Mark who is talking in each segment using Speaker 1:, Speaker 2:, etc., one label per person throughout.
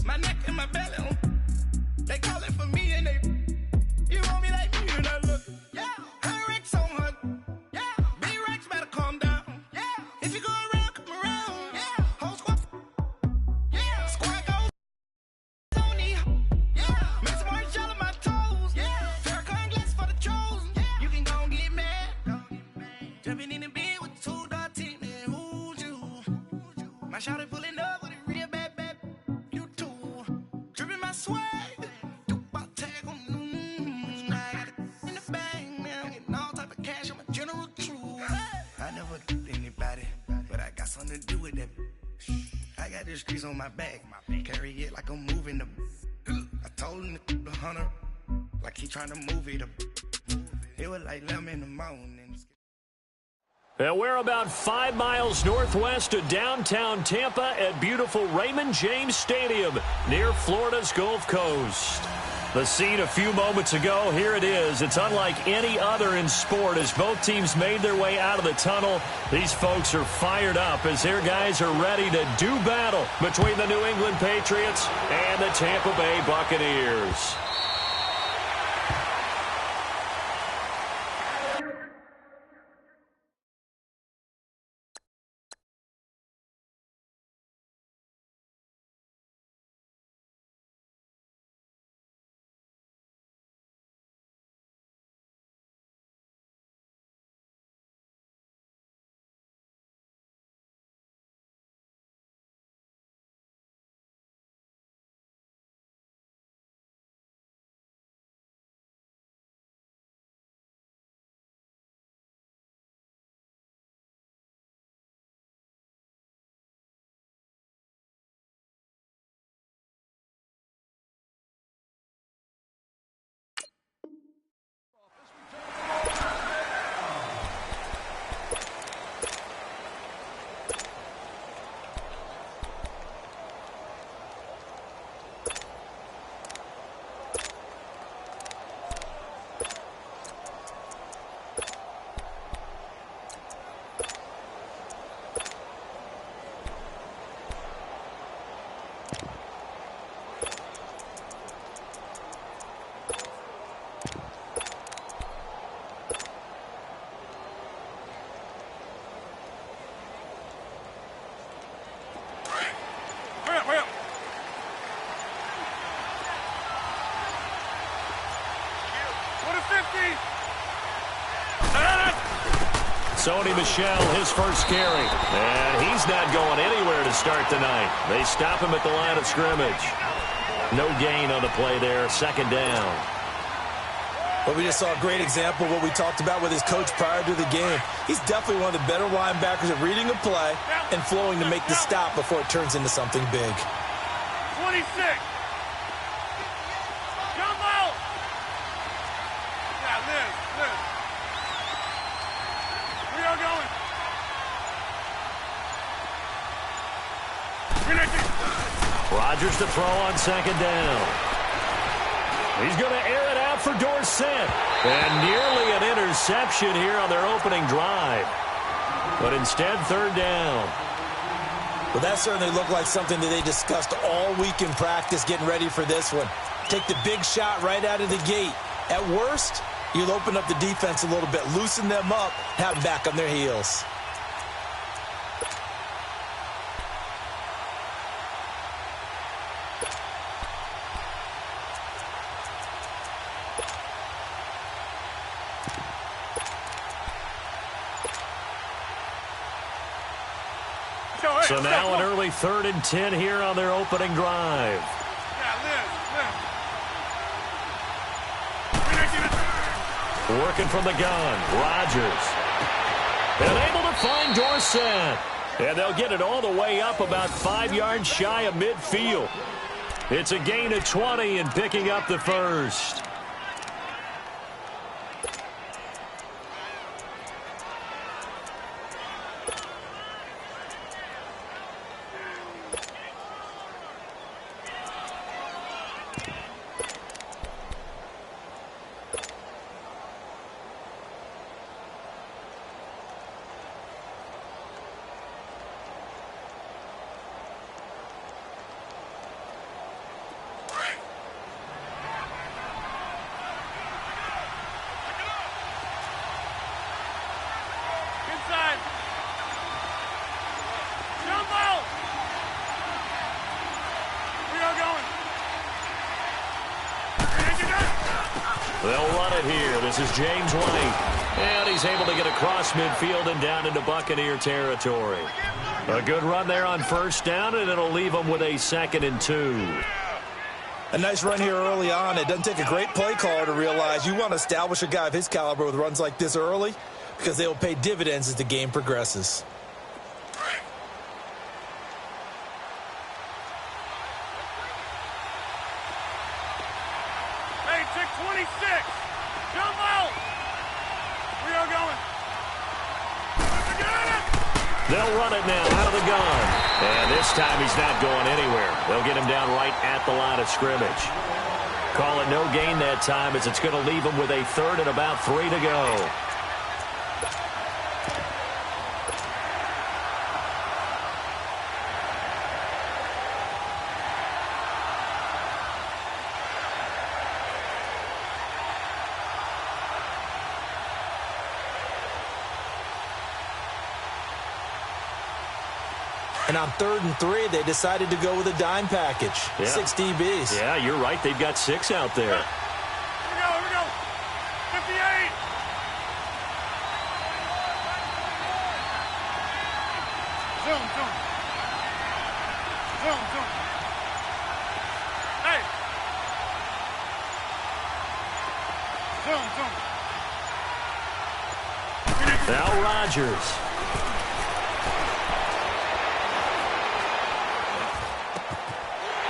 Speaker 1: My neck and my belly, they call it for me and they, you want me like me and I look, yeah. Her Rex on her, yeah. Big Rex better calm down, yeah. If you go around, come around, yeah. Whole squad, yeah. Squad goes on me, yeah. Make some orange gel on my toes, yeah. Farrakhan glass for the chosen, yeah. You can go and get mad, jumping in the bed with 2 dot team, and who's you? My shawty pulling up with a real bad, you too. Dripping my swag, about tag on, I got it in the bag now, getting all type of cash, I'm a general true. I never did anybody, but I got something to do with that. I got the streets on my back, carry it like I'm moving the. I told him the hunter, like he trying to move it up. It was like 11 in the morning.
Speaker 2: And we're about 5 miles northwest of downtown Tampa at beautiful Raymond James Stadium near Florida's Gulf Coast. The scene a few moments ago, here it is. It's unlike any other in sport as both teams made their way out of the tunnel. These folks are fired up as their guys are ready to do battle between the New England Patriots and the Tampa Bay Buccaneers. Sony Michel, his first carry. And he's not going anywhere to start tonight. They stop him at the line of scrimmage. No gain on the play there. Second down.
Speaker 3: Well, we just saw a great example of what we talked about with his coach prior to the game. He's definitely one of the better linebackers at reading a play and flowing to make the stop before it turns into something big.
Speaker 4: 26. Jump out. Yeah, Liz. We are going.
Speaker 2: Rodgers to throw on second down. He's going to air it out for Dorsett. And nearly an interception here on their opening drive. But instead, third down.
Speaker 3: Well, that certainly looked like something that they discussed all week in practice getting ready for this one. Take the big shot right out of the gate. At worst, you'll open up the defense a little bit, loosen them up, have them back on their heels.
Speaker 2: So now an early 3rd and 10 here on their opening drive. Working from the gun, Rodgers. And able to find Dorsett. And they'll get it all the way up about 5 yards shy of midfield. It's a gain of 20 and picking up the first. They'll run it here. This is James White. And he's able to get across midfield and down into Buccaneer territory. A good run there on first down, and it'll leave them with a 2nd and 2.
Speaker 3: A nice run here early on. It doesn't take a great play caller to realize you want to establish a guy of his caliber with runs like this early because they will pay dividends as the game progresses.
Speaker 4: Hey, check 26. Jump out. We are going.
Speaker 2: They'll run it now out of the gun. And this time he's not going anywhere. They'll get him down right at the line of scrimmage. Call it no gain that time as it's going to leave him with a 3rd and about 3 to go.
Speaker 3: And on 3rd and 3, they decided to go with a dime package. Yeah. 6 DBs.
Speaker 2: Yeah, you're right. They've got 6 out there.
Speaker 4: Here we go. 58. Zoom. Hey. Zoom.
Speaker 2: Now Rodgers.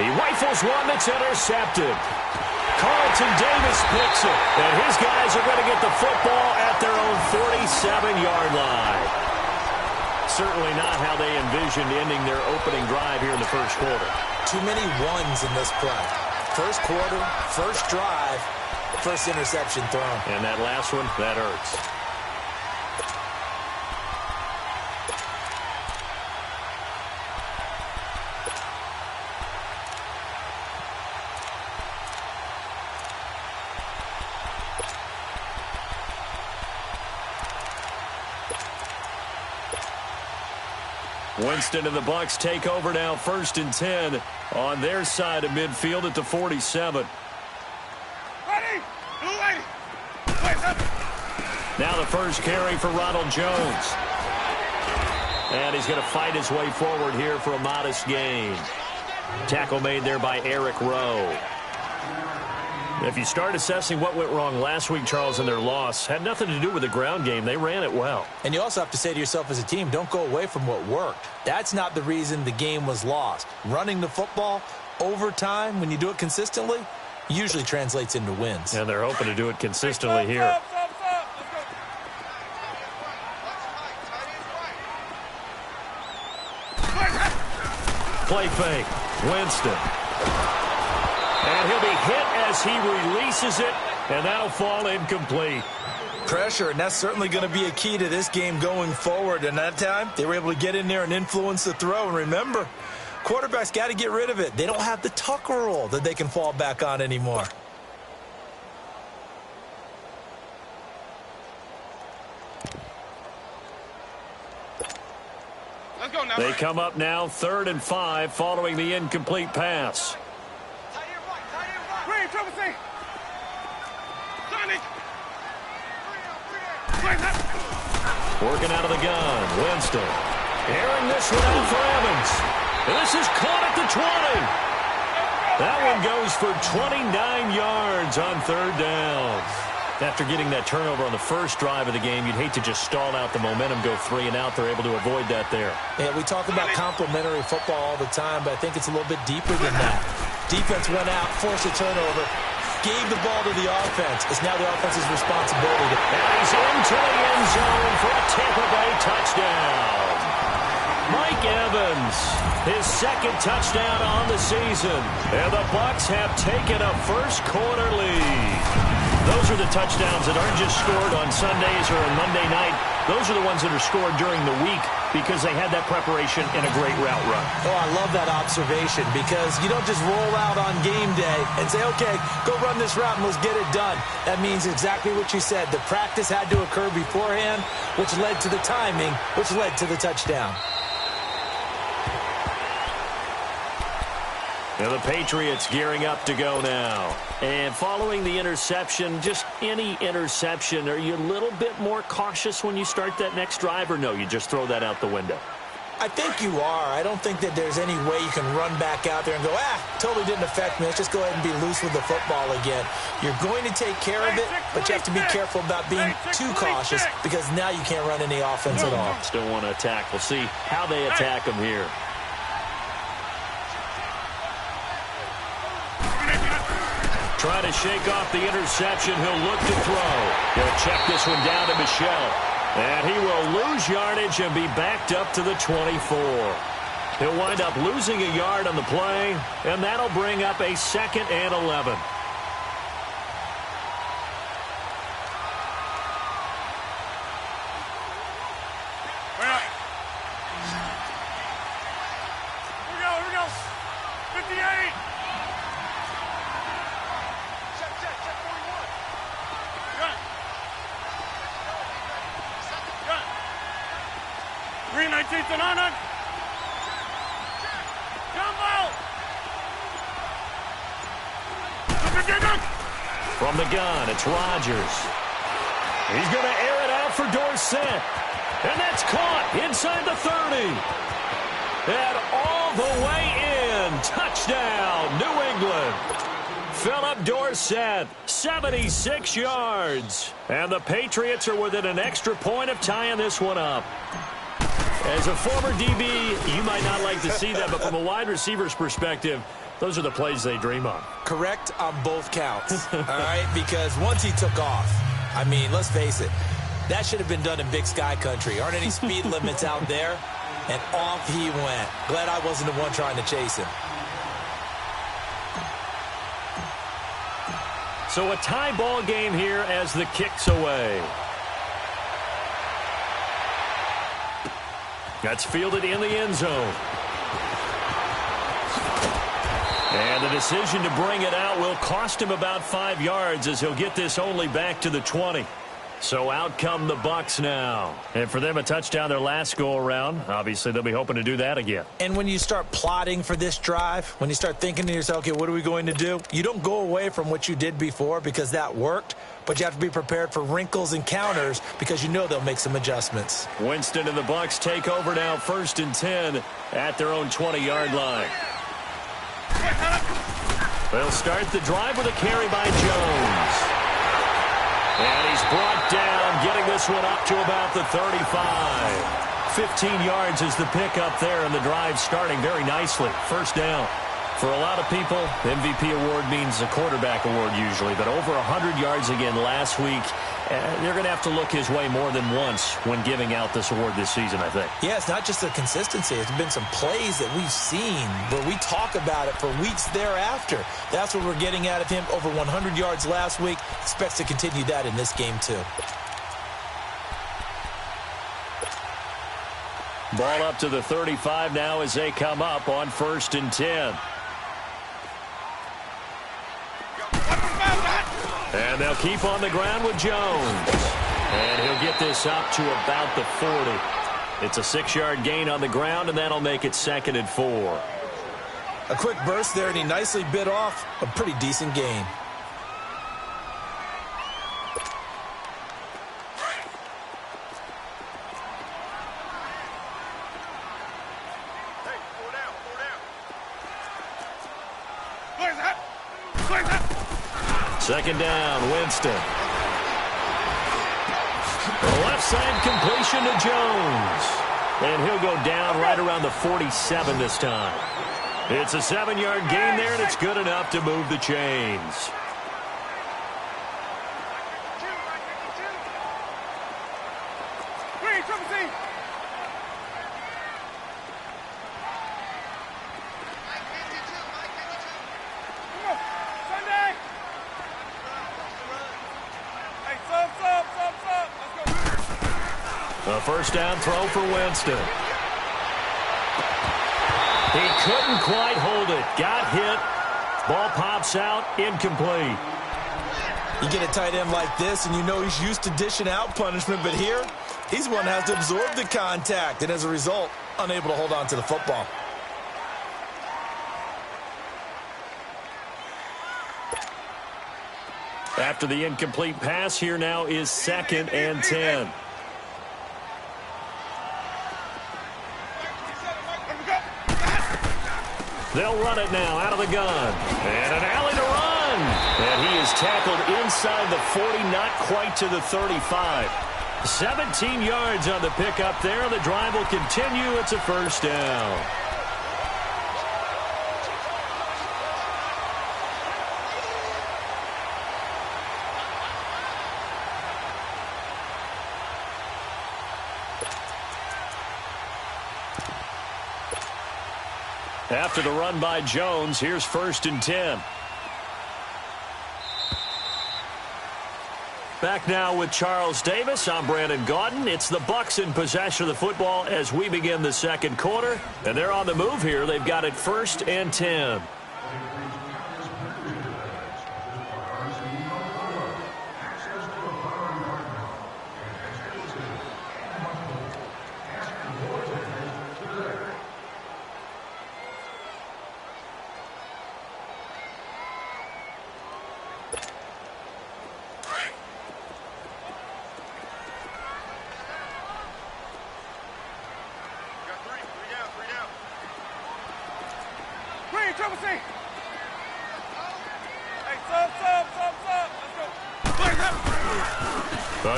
Speaker 2: He rifles one that's intercepted. Carlton Davis picks it. And his guys are going to get the football at their own 47-yard line. Certainly not how they envisioned ending their opening drive here in the first quarter.
Speaker 3: Too many ones in this play. First quarter, first drive, first interception thrown.
Speaker 2: And that last one, that hurts. Winston and the Bucs take over now, 1st and 10 on their side of midfield at the 47.
Speaker 4: Ready?
Speaker 2: Now the first carry for Ronald Jones. And he's going to fight his way forward here for a modest gain. Tackle made there by Eric Rowe. If you start assessing what went wrong last week, Charles, in their loss, had nothing to do with the ground game. They ran it well.
Speaker 3: And you also have to say to yourself as a team, don't go away from what worked. That's not the reason the game was lost. Running the football over time, when you do it consistently, usually translates into wins.
Speaker 2: And they're hoping to do it consistently here. Play fake. Winston. And he'll be hit as he releases it, and that'll fall incomplete.
Speaker 3: Pressure, and that's certainly going to be a key to this game going forward. And that time, they were able to get in there and influence the throw. And remember, quarterbacks got to get rid of it. They don't have the Tucker rule that they can fall back on anymore.
Speaker 4: Let's go now.
Speaker 2: They come up now 3rd and 5 following the incomplete pass.
Speaker 4: Green, triple C. Sonic.
Speaker 2: Working out of the gun. Winston. Airing this one out for Evans. And this is caught at the 20. That one goes for 29 yards on 3rd down. After getting that turnover on the first drive of the game, you'd hate to just stall out the momentum, go 3 and out. They're able to avoid that there.
Speaker 3: Yeah, we talk about complementary football all the time, but I think it's a little bit deeper than that. Defense went out, forced a turnover, gave the ball to the offense. It's now the offense's responsibility.
Speaker 2: And he's into the end zone for a Tampa Bay touchdown. Mike Evans, his 2nd touchdown on the season. And the Bucs have taken a first quarter lead. Those are the touchdowns that aren't just scored on Sundays or on Monday night. Those are the ones that are scored during the week because they had that preparation and a great route run.
Speaker 3: Oh, I love that observation because you don't just roll out on game day and say, okay, go run this route and let's get it done. That means exactly what you said. The practice had to occur beforehand, which led to the timing, which led to the touchdown.
Speaker 2: And the Patriots gearing up to go now. And following the interception, just any interception, are you a little bit more cautious when you start that next drive, or no, you just throw that out the window?
Speaker 3: I think you are. I don't think that there's any way you can run back out there and go, totally didn't affect me. Let's just go ahead and be loose with the football again. You're going to take care of it, but you have to be careful about being too cautious because now you can't run any offense at all.
Speaker 2: Still want to attack. We'll see how they attack them here. Try to shake off the interception. He'll look to throw. He'll check this one down to Michel. And he will lose yardage and be backed up to the 24. He'll wind up losing a yard on the play, and that'll bring up a 2nd and 11.
Speaker 4: Here we go. 58. Green 19th and on. Jumbo!
Speaker 2: From the gun, it's Rodgers. He's going to air it out for Dorsett. And that's caught inside the 30. And all the way in. Touchdown, New England. Philip Dorsett, 76 yards. And the Patriots are within an extra point of tying this one up. As a former DB, you might not like to see that, but from a wide receiver's perspective, those are the plays they dream of.
Speaker 3: Correct on both counts, all right? Because once he took off, I mean, let's face it, that should have been done in Big Sky Country. Aren't any speed limits out there? And off he went. Glad I wasn't the one trying to chase him.
Speaker 2: So a tie ball game here as the kick's away. That's fielded in the end zone. And the decision to bring it out will cost him about 5 yards as he'll get this only back to the 20. So out come the Bucs now. And for them, a touchdown their last go-around. Obviously, they'll be hoping to do that again.
Speaker 3: And when you start plotting for this drive, when you start thinking to yourself, okay, what are we going to do? You don't go away from what you did before because that worked, but you have to be prepared for wrinkles and counters because you know they'll make some adjustments.
Speaker 2: Winston and the Bucs take over now, 1st and 10 at their own 20-yard line. They'll start the drive with a carry by Jones. And he's brought down, getting this one up to about the 35. 15 yards is the pickup there, and the drive starting very nicely. 1st down. For a lot of people, MVP award means a quarterback award usually, but over 100 yards again last week. They're going to have to look his way more than once when giving out this award this season, I think.
Speaker 3: Yeah, it's not just the consistency. It's been some plays that we've seen where we talk about it for weeks thereafter. That's what we're getting out of him. Over 100 yards last week. Expects to continue that in this game, too.
Speaker 2: Ball up to the 35 now as they come up on 1st and 10. And they'll keep on the ground with Jones. And he'll get this up to about the 40. It's a 6-yard gain on the ground, and that'll make it 2nd and 4.
Speaker 3: A quick burst there, and he nicely bit off a pretty decent gain.
Speaker 2: Second down, Winston. Left side completion to Jones. And he'll go down right around the 47 this time. It's a 7-yard gain there, and it's good enough to move the chains. A 1st down throw for Winston. He couldn't quite hold it. Got hit. Ball pops out. Incomplete.
Speaker 3: You get a tight end like this, and you know he's used to dishing out punishment, but here, he's one that has to absorb the contact, and as a result, unable to hold on to the football.
Speaker 2: After the incomplete pass, here now is 2nd and 10. They'll run it now out of the gun. And an alley to run. And he is tackled inside the 40, not quite to the 35. 17 yards on the pickup there. The drive will continue. It's a first down. After the run by Jones, here's 1st and 10. Back now with Charles Davis. I'm Brandon Gaudin. It's the Bucs in possession of the football as we begin the second quarter. And they're on the move here. They've got it 1st and 10.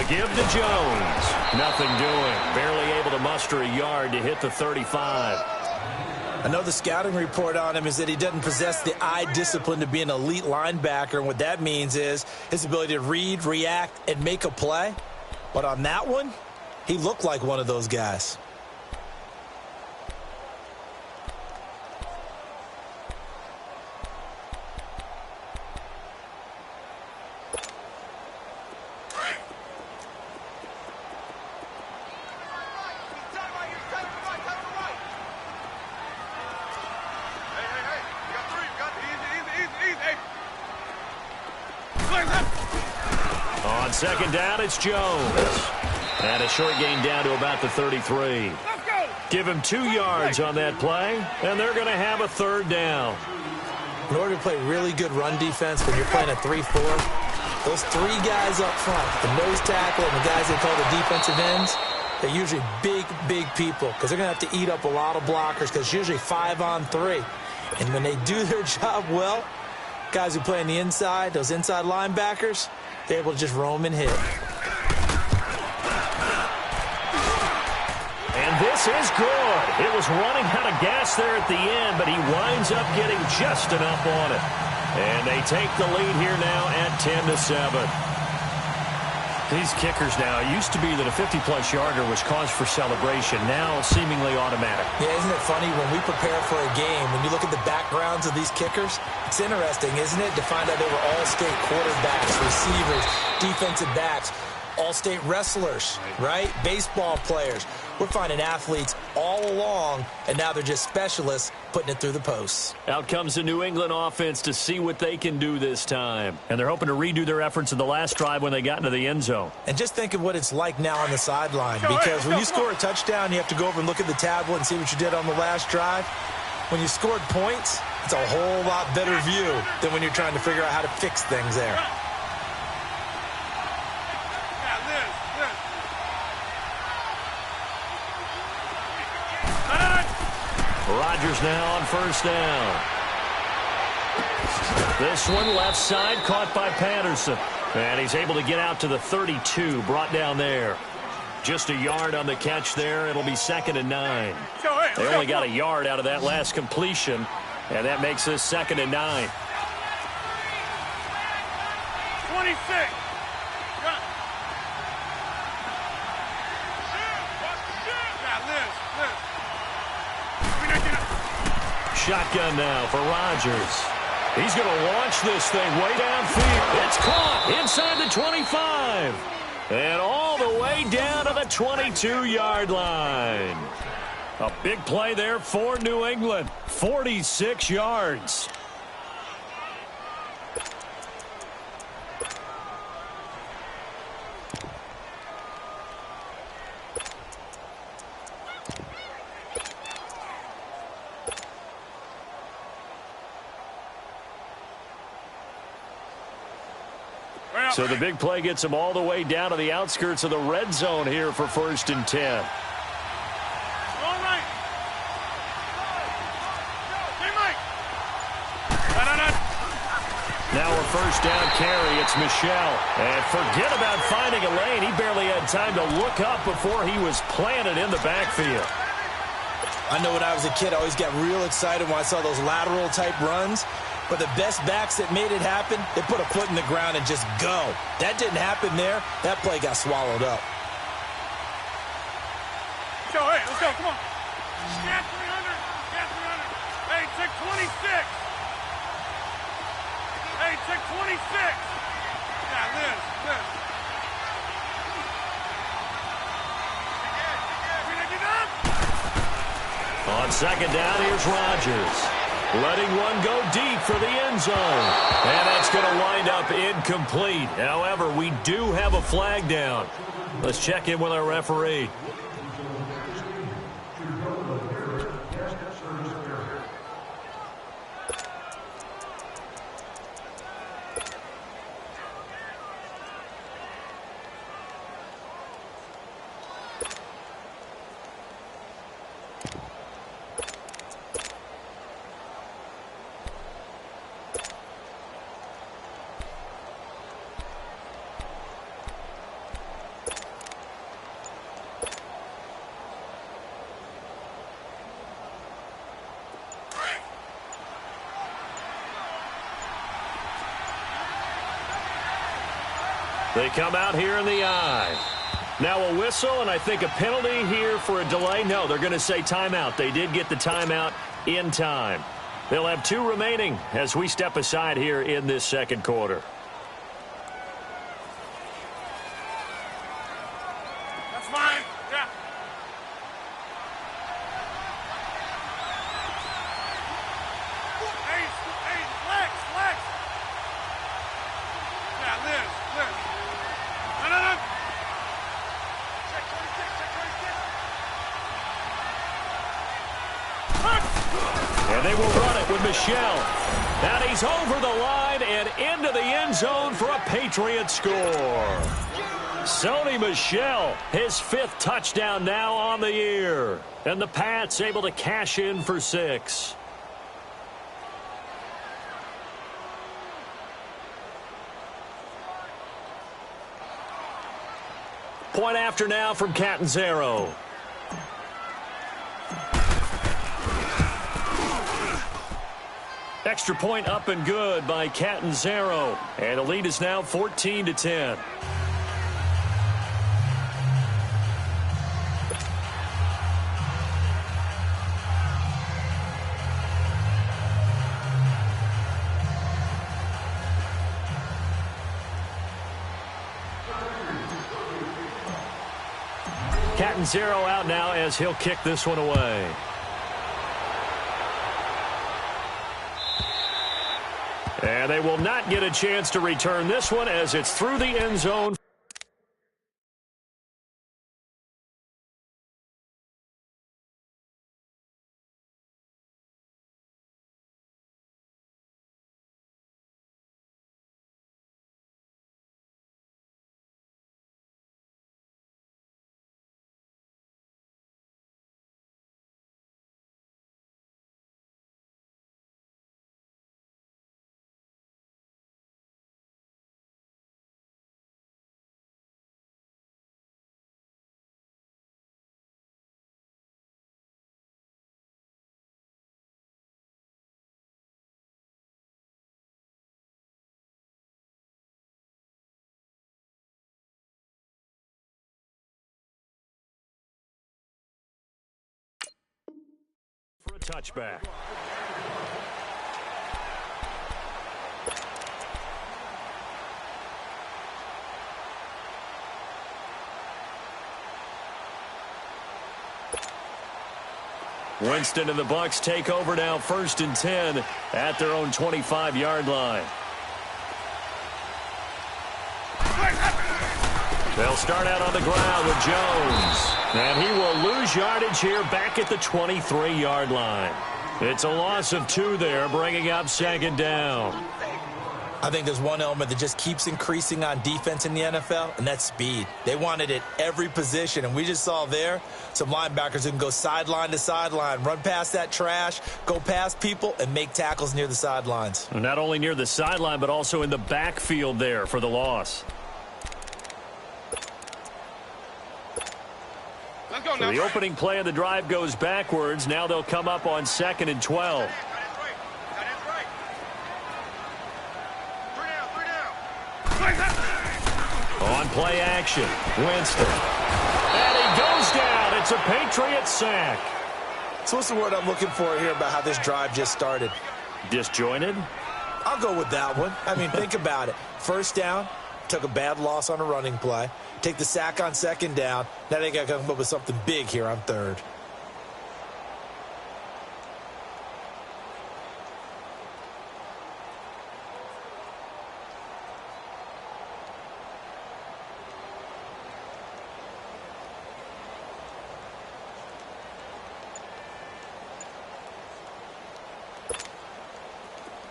Speaker 2: Give to Jones. Nothing doing. Barely able to muster a yard to hit the 35.
Speaker 3: I know the scouting report on him is that he doesn't possess the eye discipline to be an elite linebacker. And what that means is his ability to read, react, and make a play. But on that one, he looked like one of those guys.
Speaker 2: On 2nd down, it's Jones. And a short gain down to about the 33. Give him 2 yards on that play, and they're going to have a 3rd down.
Speaker 3: In order to play really good run defense when you're playing a 3-4, those 3 guys up front, the nose tackle and the guys they call the defensive ends, they're usually big people because they're going to have to eat up a lot of blockers because it's usually 5-on-3. And when they do their job well, guys who play on the inside, those inside linebackers, they're able to just roam and hit.
Speaker 2: And this is good. It was running out of gas there at the end, but he winds up getting just enough on it. And they take the lead here now at 10-7. These kickers now, it used to be that a 50-plus yarder was cause for celebration. Now seemingly automatic.
Speaker 3: Yeah, isn't it funny when we prepare for a game, when you look at the backgrounds of these kickers, it's interesting, isn't it, to find out they were all-state quarterbacks, receivers, defensive backs, all-state wrestlers, right? Baseball players. We're finding athletes all along, and now they're just specialists putting it through the posts.
Speaker 2: Out comes the New England offense to see what they can do this time. And they're hoping to redo their efforts in the last drive when they got into the end zone.
Speaker 3: And just think of what it's like now on the sideline, because when you score a touchdown, you have to go over and look at the tablet and see what you did on the last drive. When you scored points, it's a whole lot better view than when you're trying to figure out how to fix things there.
Speaker 2: Rodgers now on 1st down. This one left side caught by Patterson. And he's able to get out to the 32, brought down there. Just a yard on the catch there. It'll be 2nd and 9. They only got a yard out of that last completion, and that makes this 2nd and 9.
Speaker 4: 26.
Speaker 2: Shotgun now for Rodgers. He's going to launch this thing way downfield. It's caught inside the 25. And all the way down to the 22-yard line. A big play there for New England. 46 yards. So the big play gets them all the way down to the outskirts of the red zone here for 1st and 10. Now a 1st down carry. It's Michel. And forget about finding a lane. He barely had time to look up before he was planted in the backfield.
Speaker 3: I know when I was a kid, I always got real excited when I saw those lateral-type runs. But the best backs that made it happen, they put a foot in the ground and just go. That didn't happen there. That play got swallowed up.
Speaker 4: Let's go, hey, let's go, come on. Scat 300, scat 300. Hey, check 26. Hey, check 26. Yeah, Liz.
Speaker 2: On 2nd down, here's Rodgers. Letting one go deep for the end zone. And that's going to wind up incomplete. However, we do have a flag down. Let's check in with our referee. They come out here in the eye. Now a whistle, and I think a penalty here for a delay. No, they're going to say timeout. They did get the timeout in time. They'll have 2 remaining as we step aside here in this 2nd quarter.
Speaker 4: That's fine, yeah. Hey, flex. Yeah, Liz. No. Check 26.
Speaker 2: And they will run it with Michel. And he's over the line and into the end zone for a Patriot score. Sony Michel, his 5th touchdown now on the year. And the Pats able to cash in for 6. Point after now from Catanzaro. Extra point up and good by Catanzaro. And the lead is now 14-10. Catanzaro out now as he'll kick this one away. And they will not get a chance to return this one as it's through the end zone. For a touchback. Winston and the Bucs take over now, 1st and 10 at their own 25-yard line. They'll start out on the ground with Jones. And he will lose yardage here back at the 23-yard line. It's a loss of 2 there, bringing up 2nd down.
Speaker 3: I think there's one element that just keeps increasing on defense in the NFL, and that's speed. They want it at every position, and we just saw there some linebackers who can go sideline to sideline, run past that trash, go past people, and make tackles near the sidelines.
Speaker 2: Not only near the sideline, but also in the backfield there for the loss.
Speaker 4: Let's go
Speaker 2: So
Speaker 4: now.
Speaker 2: the opening play of the drive goes backwards. Now they'll come up on 2nd and 12. On play action, Winston. And he goes down. It's a Patriot sack.
Speaker 3: So what's the word I'm looking for here about how this drive just started?
Speaker 2: Disjointed?
Speaker 3: I'll go with that one. I mean, think about it. First down, took a bad loss on a running play. Take the sack on 2nd down. Now they got to come up with something big here on 3rd.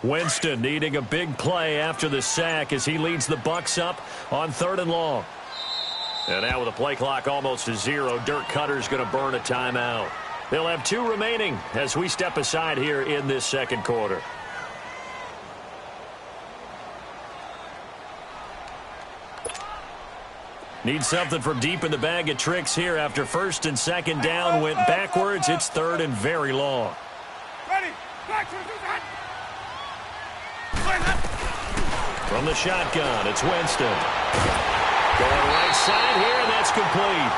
Speaker 2: Winston needing a big play after the sack as he leads the Bucs up on 3rd and long. And now with the play clock almost to 0, Dirk Cutter's going to burn a timeout. They'll have 2 remaining as we step aside here in this 2nd quarter. Need something from deep in the bag of tricks here after 1st and 2nd down went backwards. It's 3rd and very long.
Speaker 4: Ready. Back to the side.
Speaker 2: From the shotgun, it's Winston. Going right side here, and that's complete.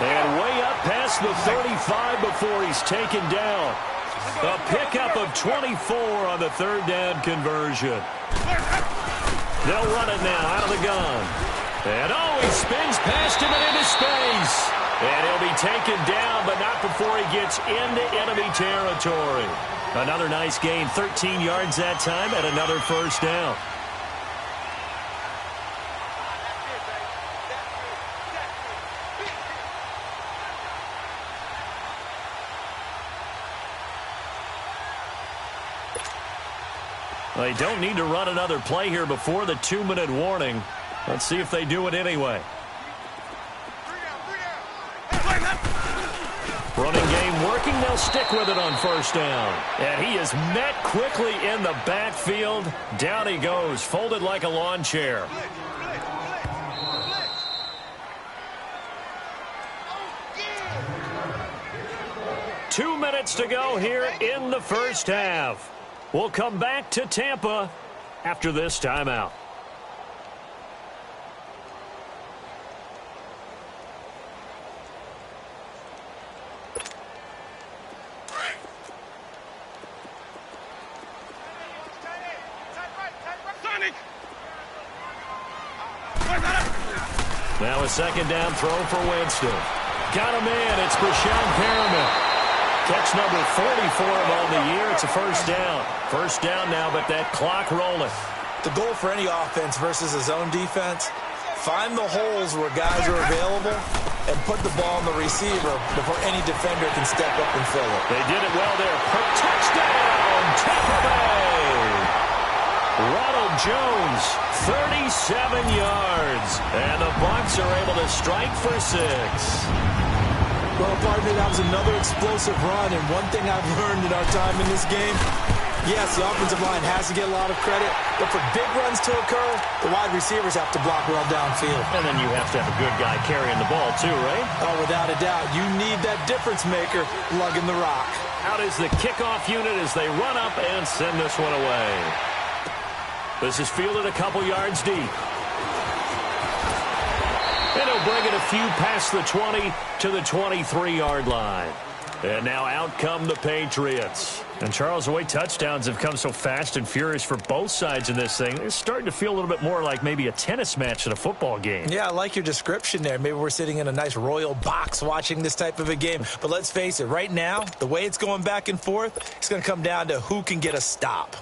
Speaker 2: And way up past the 35 before he's taken down. A pickup of 24 on the 3rd down conversion. They'll run it now out of the gun. And he spins past him and into space. And he'll be taken down, but not before he gets into enemy territory. Another nice gain, 13 yards that time, and another 1st down. They don't need to run another play here before the 2-minute warning. Let's see if they do it anyway. Running game working. They'll stick with it on 1st down. And he is met quickly in the backfield. Down he goes, folded like a lawn chair. Two minutes to go here in the 1st half. We'll come back to Tampa after this timeout. Now a 2nd down throw for Winston. Got him in. It's Brashon Perriman. Catch number 40 for him on the year. It's a 1st down. 1st down now, but that clock rolling.
Speaker 3: The goal for any offense versus a zone defense, find the holes where guys are available and put the ball on the receiver before any defender can step up and fill it.
Speaker 2: They did it well there. Touchdown, Tampa Bay. Ronald Jones, 37 yards. And the Bucs are able to strike for 6.
Speaker 3: Well, partner, that was another explosive run, and one thing I've learned in our time in this game, yes, the offensive line has to get a lot of credit, but for big runs to occur, the wide receivers have to block well downfield.
Speaker 2: And then you have to have a good guy carrying the ball too, right?
Speaker 3: Oh, without a doubt. You need that difference maker lugging the rock.
Speaker 2: Out is the kickoff unit as they run up and send this one away. This is fielded a couple yards deep. And he'll bring it a few past the 20 to the 23-yard line. And now out come the Patriots. And Charles, the way touchdowns have come so fast and furious for both sides in this thing, it's starting to feel a little bit more like maybe a tennis match than a football game.
Speaker 3: Yeah, I like your description there. Maybe we're sitting in a nice royal box watching this type of a game. But let's face it, right now, the way it's going back and forth, it's going to come down to who can get a stop.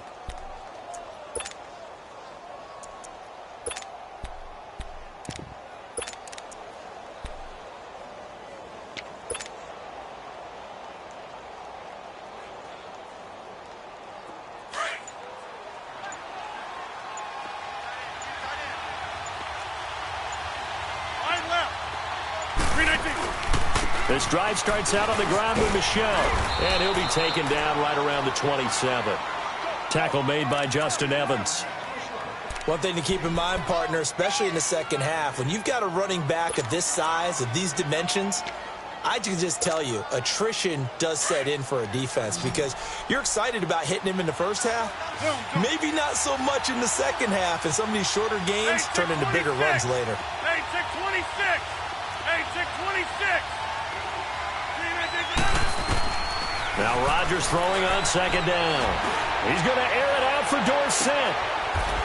Speaker 2: This drive starts out on the ground with Michel, and he'll be taken down right around the 27. Tackle made by Justin Evans.
Speaker 3: One thing to keep in mind, partner, especially in the second half, when you've got a running back of this size, of these dimensions, I can just tell you, attrition does set in for a defense because you're excited about hitting him in the first half. Maybe not so much in the second half, and some of these shorter gains turn into bigger runs later.
Speaker 4: 26. 26.
Speaker 2: Now Rodgers throwing on second down. He's going to air it out for Dorsett.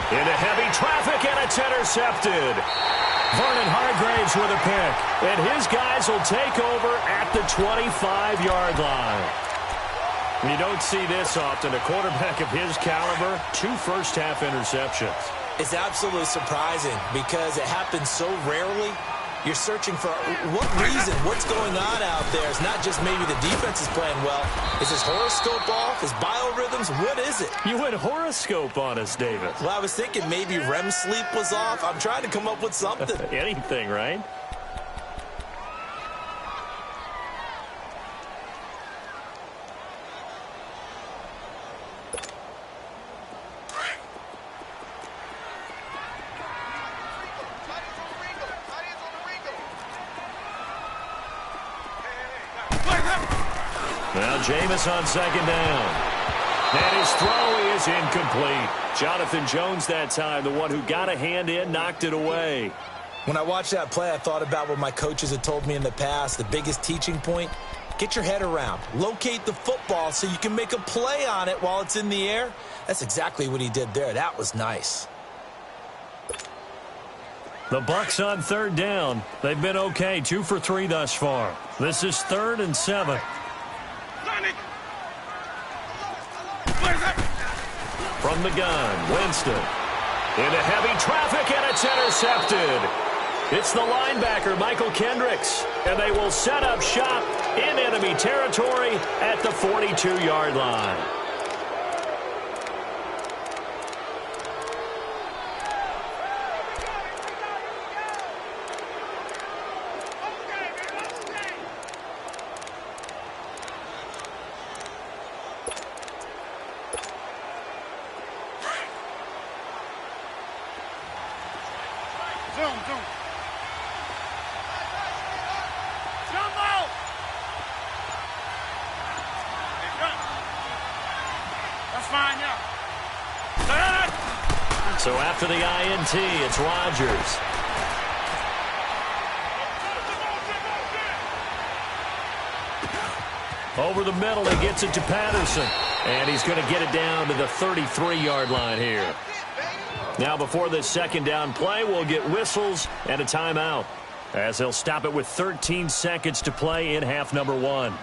Speaker 2: Into heavy traffic, and it's intercepted. Vernon Hargreaves with a pick. And his guys will take over at the 25-yard line. You don't see this often. A quarterback of his caliber, 2 first-half interceptions.
Speaker 3: It's absolutely surprising because it happens so rarely. You're searching for what reason, what's going on out there. It's not just maybe the defense is playing well. Is his horoscope off? His biorhythms? What is it?
Speaker 2: You went horoscope on us, David.
Speaker 3: Well, I was thinking maybe REM sleep was off. I'm trying to come up with something.
Speaker 2: Anything, right? Now Jameis on second down. And his throw is incomplete. Jonathan Jones that time, the one who got a hand in, knocked it away.
Speaker 3: When I watched that play, I thought about what my coaches had told me in the past. The biggest teaching point, get your head around. Locate the football so you can make a play on it while it's in the air. That's exactly what he did there. That was nice.
Speaker 2: The Bucs on third down. They've been okay, 2 for 3 thus far. This is 3rd and 7. From the gun, Winston. Into heavy traffic, and it's intercepted. It's the linebacker, Michael Kendricks. And they will set up shop in enemy territory at the 42-yard line. So after the INT, it's Rodgers. Over the middle, he gets it to Patterson. And he's going to get it down to the 33-yard line here. Now before this second down play, we'll get whistles and a timeout, as they'll stop it with 13 seconds to play in half number 1.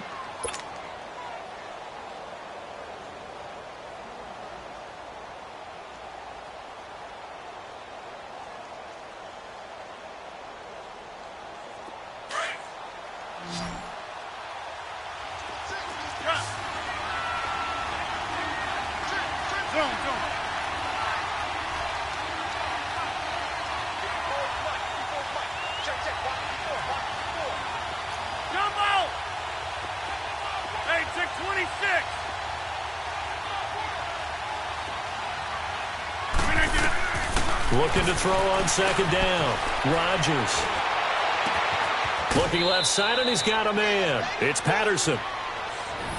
Speaker 2: Looking to throw on second down. Rodgers. Looking left side, and he's got a man. It's Patterson.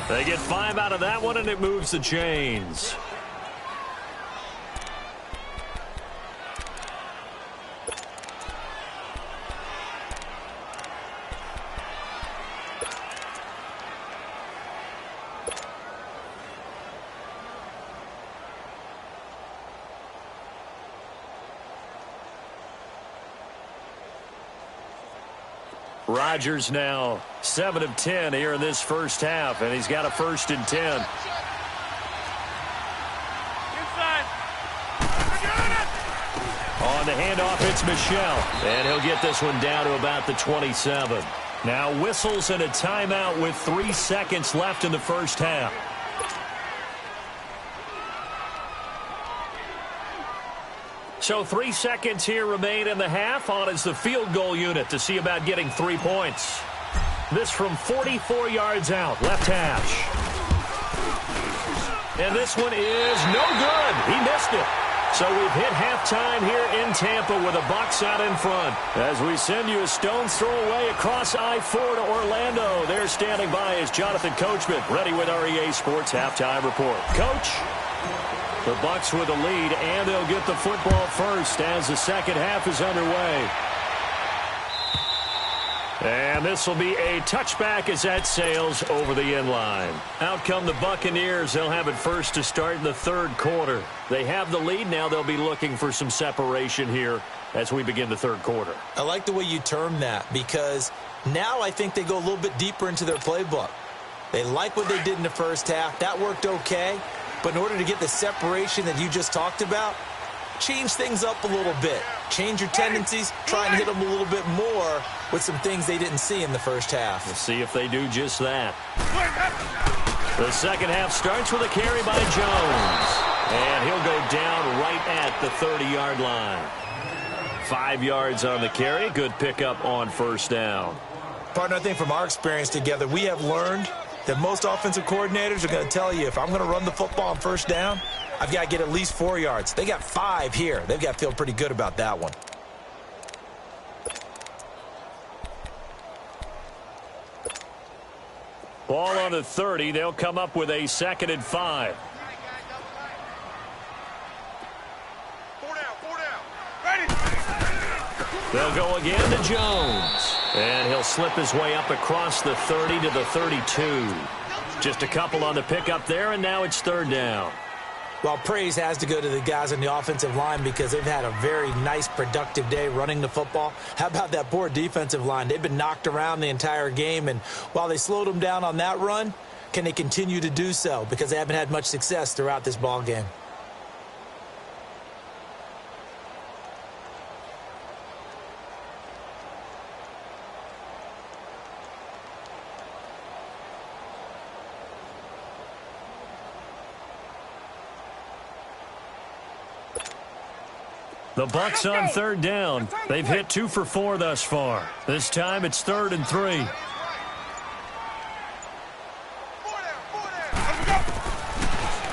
Speaker 2: They get 5 out of that one, and it moves the chains. Rodgers now 7 of 10 here in this first half, and he's got a 1st and 10.
Speaker 4: Inside.
Speaker 2: On the handoff, it's Michel, and he'll get this one down to about the 27. Now whistles and a timeout with 3 seconds left in the first half. So 3 seconds here remain in the half. On is the field goal unit to see about getting 3 points. This from 44 yards out, left hash. And this one is no good. He missed it. So we've hit halftime here in Tampa with the Bucs out in front. As we send you a stone's throw away across I-4 to Orlando. There standing by is Jonathan Coachman, ready with our EA Sports Halftime Report. Coach, the Bucs with the lead, and they'll get the football first as the second half is underway. And this will be a touchback as that sails over the end line. Out come the Buccaneers. They'll have it first to start in the third quarter. They have the lead now. They'll be looking for some separation here as we begin the third quarter.
Speaker 3: I like the way you termed that because now I think they go a little bit deeper into their playbook. They like what they did in the first half. That worked okay. But in order to get the separation that you just talked about, change things up a little bit. Change your tendencies. Try and hit them a little bit more with some things they didn't see in the first half.
Speaker 2: We'll see if they do just that. The second half starts with a carry by Jones. And he'll go down right at the 30-yard line. 5 yards on the carry. Good pickup on first down.
Speaker 3: Partner, I think from our experience together, we have learned that most offensive coordinators are going to tell you, if I'm going to run the football on first down, I've got to get at least 4 yards. They got 5 here. They've got to feel pretty good about that one.
Speaker 2: Ball on the 30. They'll come up with a 2nd and 5.
Speaker 4: 4 down. Ready.
Speaker 2: They'll go again to Jones. And he'll slip his way up across the 30 to the 32. Just a couple on the pickup there, and now it's third down.
Speaker 3: Well, praise has to go to the guys on the offensive line because they've had a very nice, productive day running the football. How about that poor defensive line? They've been knocked around the entire game, and while they slowed them down on that run, can they continue to do so? Because they haven't had much success throughout this ball game.
Speaker 2: The Bucs on third down. They've hit 2 for 4 thus far. This time it's 3rd and 3.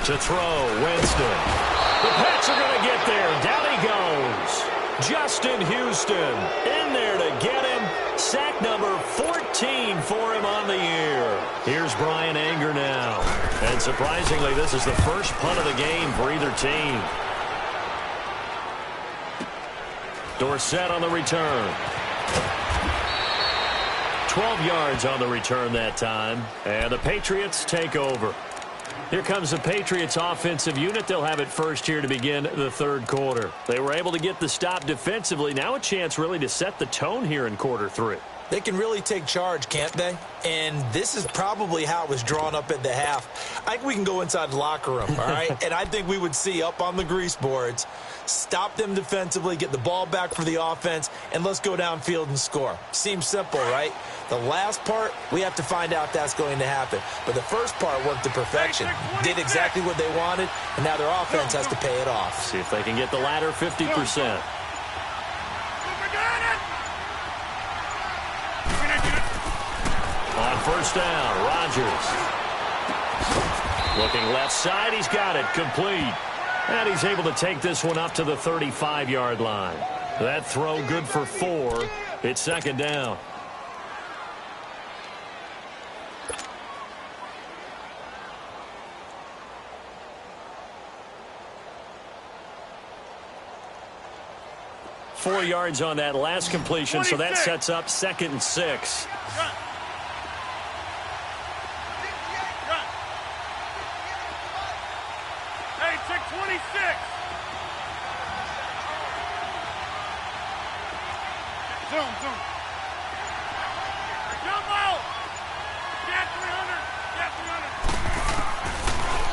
Speaker 2: To throw, Winston. The Pats are going to get there. Down he goes. Justin Houston in there to get him. Sack number 14 for him on the year. Here's Brian Anger now. And surprisingly, this is the first punt of the game for either team. Dorsett on the return. 12 yards on the return that time. And the Patriots take over. Here comes the Patriots offensive unit. They'll have it first here to begin the third quarter. They were able to get the stop defensively. Now a chance really to set the tone here in quarter 3.
Speaker 3: They can really take charge, can't they? And this is probably how it was drawn up at the half. I think we can go inside the locker room, all right? And I think we would see up on the grease boards, stop them defensively, get the ball back for the offense, and let's go downfield and score. Seems simple, right? The last part, we have to find out if that's going to happen. But the first part worked to perfection. Did exactly what they wanted, and now their offense has to pay it off.
Speaker 2: See if they can get the latter 50%. On first down, Rodgers. Looking left side, he's got it, complete. And he's able to take this one up to the 35-yard line. That throw good for 4. It's 2nd down. Four yards on that last completion, 26. So that sets up 2nd and 6.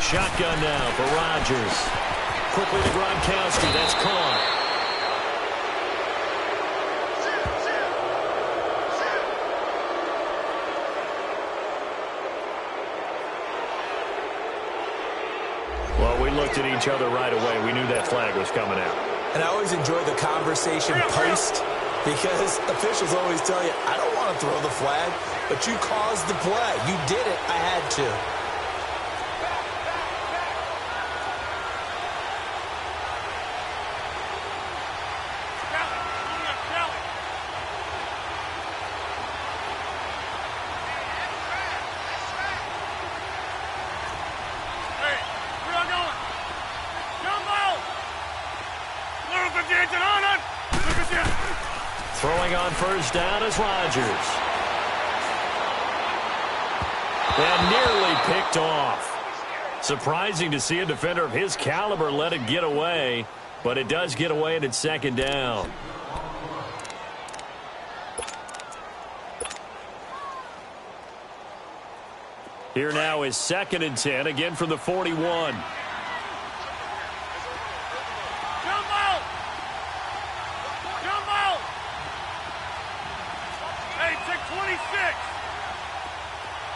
Speaker 2: Shotgun now for Rodgers. Quickly to Gronkowski. That's caught. Well, we looked at each other right away. We knew that flag was coming out.
Speaker 3: And I always enjoy the conversation post Because officials always tell you, I don't want to throw the flag, but you caused the play. You did it. I had to.
Speaker 2: Throwing on first down is Rodgers. And nearly picked off. Surprising to see a defender of his caliber let it get away, but it does get away and it's second down. Here now is 2nd and 10, again from the 41.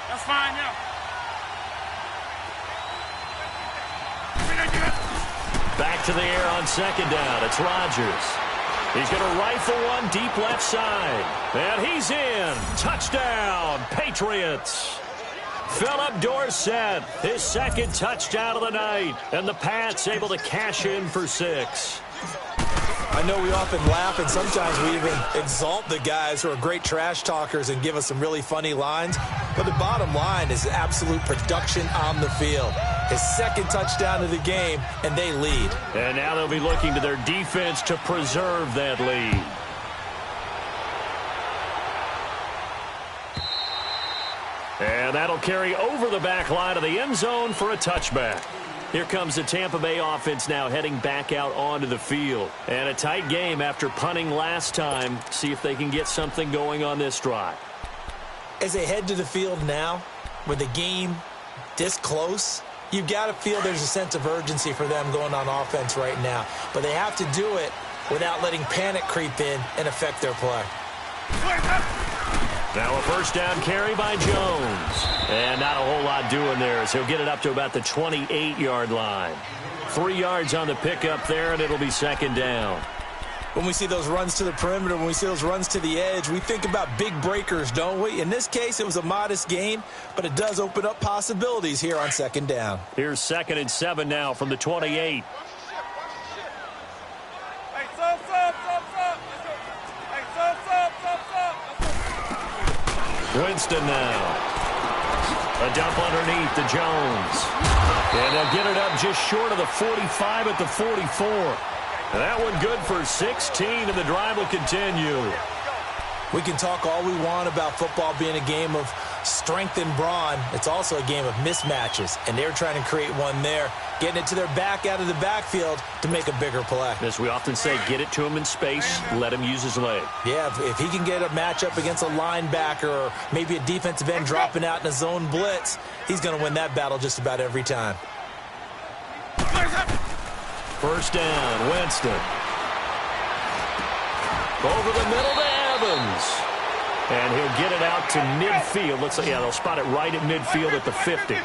Speaker 4: That's fine now.
Speaker 2: Back to the air on 2nd down. It's Rodgers. He's going to rifle one deep left side. And he's in. Touchdown, Patriots. Philip Dorsett, his 2nd touchdown of the night. And the Pats able to cash in for 6.
Speaker 3: I know we often laugh, and sometimes we even exalt the guys who are great trash talkers and give us some really funny lines. But the bottom line is absolute production on the field. His 2nd touchdown of the game, and they lead.
Speaker 2: And now they'll be looking to their defense to preserve that lead. And that'll carry over the back line of the end zone for a touchback. Here comes the Tampa Bay offense now heading back out onto the field. And a tight game after punting last time. See if they can get something going on this drive.
Speaker 3: As they head to the field now, with the game this close, you've got to feel there's a sense of urgency for them going on offense right now. But they have to do it without letting panic creep in and affect their play.
Speaker 2: Now a first down carry by Jones. And not a whole lot doing there as he'll get it up to about the 28-yard line. 3 yards on the pickup there, and it'll be 2nd down.
Speaker 3: When we see those runs to the perimeter, when we see those runs to the edge, we think about big breakers, don't we? In this case, it was a modest gain, but it does open up possibilities here on 2nd down.
Speaker 2: Here's 2nd and 7 now from the 28. Winston now. A dump underneath to Jones. And they'll get it up just short of the 45 at the 44. And that one good for 16, and the drive will continue.
Speaker 3: We can talk all we want about football being a game of strength and brawn. It's also a game of mismatches, and they're trying to create one there, getting it to their back out of the backfield to make a bigger play.
Speaker 2: As we often say, get it to him in space, let him use his leg.
Speaker 3: Yeah, if he can get a matchup against a linebacker or maybe a defensive end dropping out in a zone blitz, he's going to win that battle just about every time.
Speaker 2: First down, Winston. Over the middle to Evans. And he'll get it out to midfield. Looks like, yeah, they'll spot it right at midfield at the 50.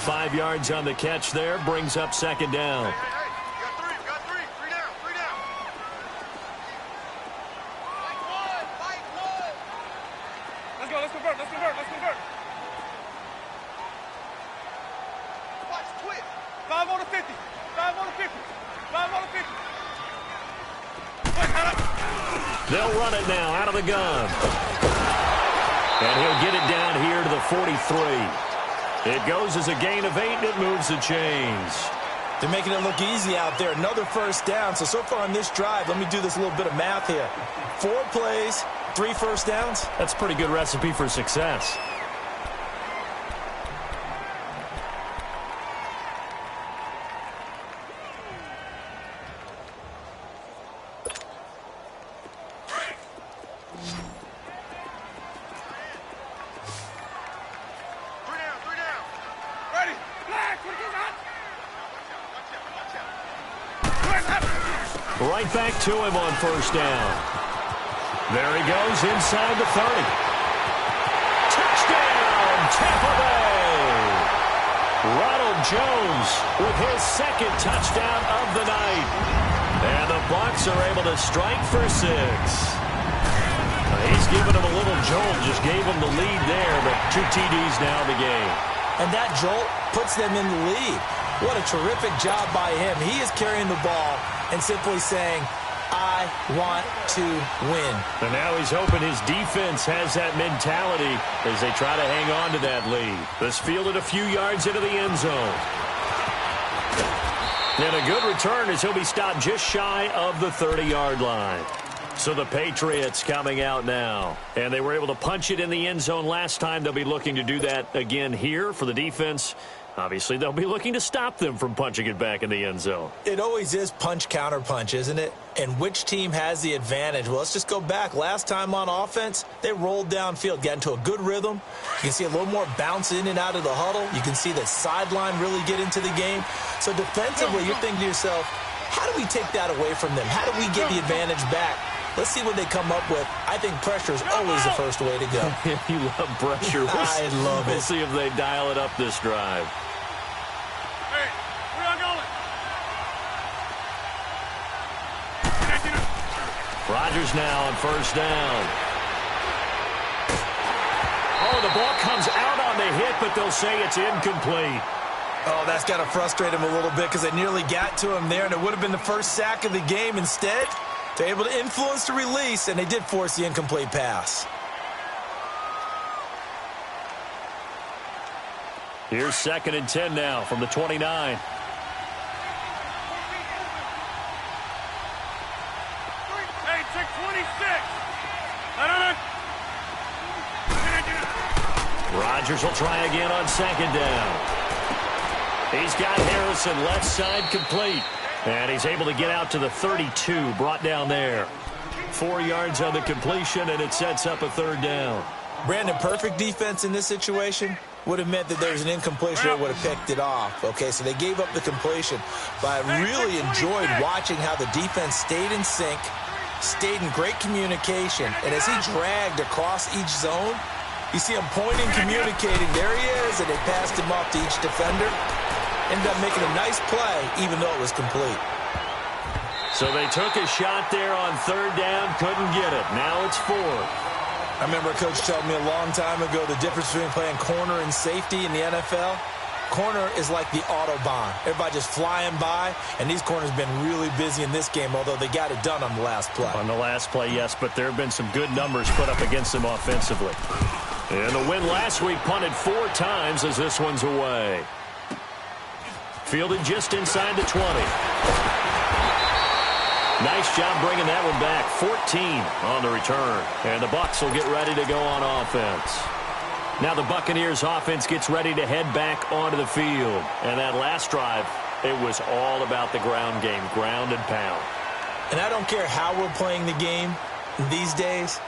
Speaker 2: 5 yards on the catch there, brings up 2nd down.
Speaker 4: Got three. Three down. Let's convert.
Speaker 1: Watch, twist.
Speaker 4: 5 on the 50. 5 on the 50.
Speaker 2: They'll run it now out of the gun. And he'll get it down here to the 43. It goes as a gain of 8, and it moves the chains.
Speaker 3: They're making it look easy out there. Another first down. So far on this drive, let me do this little bit of math here. 4 plays, 3 first downs.
Speaker 2: That's a pretty good recipe for success. Right back to him on first down. There he goes inside the 30. Touchdown, Tampa Bay! Ronald Jones with his 2nd touchdown of the night. And the Bucs are able to strike for 6. He's given him a little jolt, just gave him the lead there, but 2 TDs now in the game.
Speaker 3: And that jolt puts them in the lead. What a terrific job by him. He is carrying the ball and simply saying, I want to win.
Speaker 2: And now he's hoping his defense has that mentality as they try to hang on to that lead. This fielded a few yards into the end zone. And a good return as he'll be stopped just shy of the 30-yard line. So the Patriots coming out now. And they were able to punch it in the end zone last time. They'll be looking to do that again here for the defense. Obviously, they'll be looking to stop them from punching it back in the end zone. It always is punch, counter punch, isn't it? And which team has the advantage? Well, let's just go back. Last time on offense, they rolled downfield, got into a good rhythm. You can see a little more bounce in and out of the huddle. You can see the sideline really get into the game. So defensively, you're thinking to yourself, how do we take that away from them? How do we get the advantage back? Let's see what they come up with. I think pressure is always the first way to go. You love pressure. I love it. We'll see if they dial it up this drive.
Speaker 4: Hey, where y'all going?
Speaker 2: Rodgers now on first down. Oh, the ball comes out on the hit, but they'll say it's incomplete.
Speaker 3: Oh, that's got to frustrate him a little bit because they nearly got to him there, and it would have been the first sack of the game. Instead, they're able to influence the release, and they did force the incomplete pass.
Speaker 2: Here's 2nd and 10 now from the 29.
Speaker 4: Hey, check 26.
Speaker 2: Rodgers will try again on 2nd down. He's got Harrison left side complete. And he's able to get out to the 32, brought down there. 4 yards on the completion, and it sets up a 3rd down. Brandon, perfect defense in this situation would have meant that there was an incompletion that would have picked it off. Okay, so they gave up the completion. But I really enjoyed watching how the defense stayed in sync, stayed in great communication. And as he dragged across each zone, you see him pointing, communicating. There he is, and they passed him off to each defender. Ended up making a nice play, even though it was complete. So they took a shot there on 3rd down, couldn't get it. Now it's 4th.
Speaker 3: I remember a coach telling me a long time ago the difference between playing corner and safety in the NFL. Corner is like the Autobahn. Everybody just flying by, and these corners have been really busy in this game, although they got it done on the last play. On the last play, yes, but there have been some good numbers put up against them offensively. And the win last week punted 4 times as this one's away. Fielded just inside the 20. Nice job bringing that one back. 14 on the return. And the Bucs will get ready to go on offense. Now the Buccaneers offense gets ready to head back onto the field. And that last drive, it was all about the ground game, ground and pound. And I don't care how we're playing the game these days,